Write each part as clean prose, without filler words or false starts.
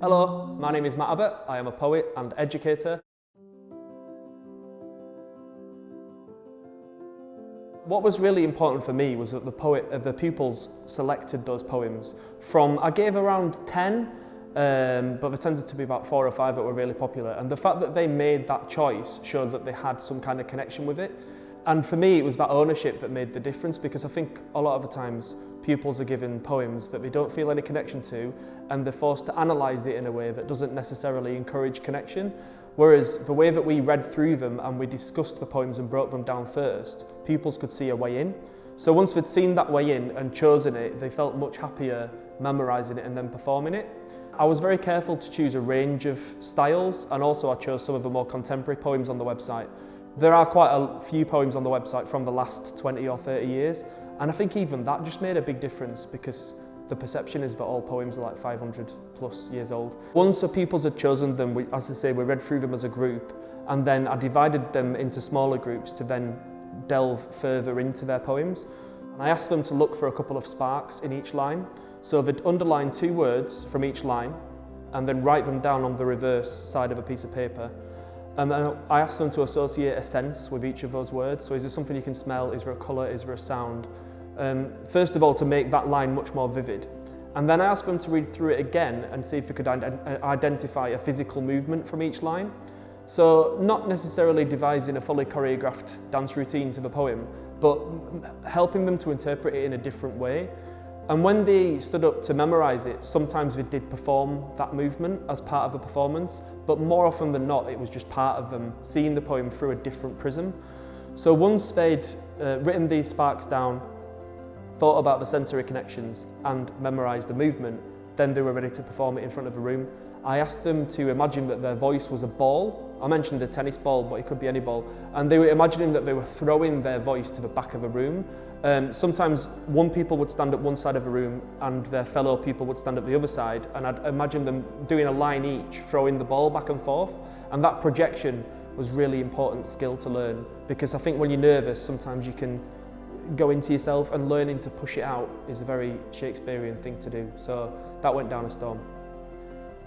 Hello, my name is Matt Abbott. I am a poet and educator. What was really important for me was that the pupils selected those poems from, I gave around 10, but there tended to be about 4 or 5 that were really popular. And the fact that they made that choice showed that they had some kind of connection with it. And for me, it was that ownership that made the difference, because I think a lot of the times pupils are given poems that they don't feel any connection to, and they're forced to analyse it in a way that doesn't necessarily encourage connection. Whereas the way that we read through them and we discussed the poems and broke them down first, pupils could see a way in. So once they'd seen that way in and chosen it, they felt much happier memorising it and then performing it. I was very careful to choose a range of styles, and also I chose some of the more contemporary poems on the website. There are quite a few poems on the website from the last 20 or 30 years, and I think even that just made a big difference, because the perception is that all poems are like 500 plus years old. Once the pupils had chosen them, as I say, we read through them as a group, and then I divided them into smaller groups to then delve further into their poems. And I asked them to look for a couple of sparks in each line. So they'd underline 2 words from each line and then write them down on the reverse side of a piece of paper. And then I asked them to associate a sense with each of those words. So is there something you can smell? Is there a colour? Is there a sound? First of all, to make that line much more vivid. And then I asked them to read through it again and see if they could identify a physical movement from each line. So not necessarily devising a fully choreographed dance routine to the poem, but helping them to interpret it in a different way. And when they stood up to memorise it, sometimes they did perform that movement as part of the performance, but more often than not, it was just part of them seeing the poem through a different prism. So once they'd written these sparks down, thought about the sensory connections and memorised the movement, then they were ready to perform it in front of a room. I asked them to imagine that their voice was a ball. I mentioned a tennis ball, but it could be any ball. And they were imagining that they were throwing their voice to the back of a room. Sometimes one people would stand at one side of a room and their fellow people would stand at the other side, and I'd imagine them doing a line each, throwing the ball back and forth. And that projection was really important skill to learn, because I think when you're nervous, sometimes you can go into yourself, and learning to push it out is a very Shakespearean thing to do. So that went down a storm.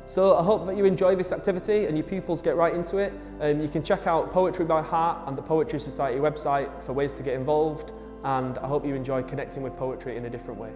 So I hope that you enjoy this activity and your pupils get right into it. You can check out Poetry by Heart and the Poetry Society website for ways to get involved, and I hope you enjoy connecting with poetry in a different way.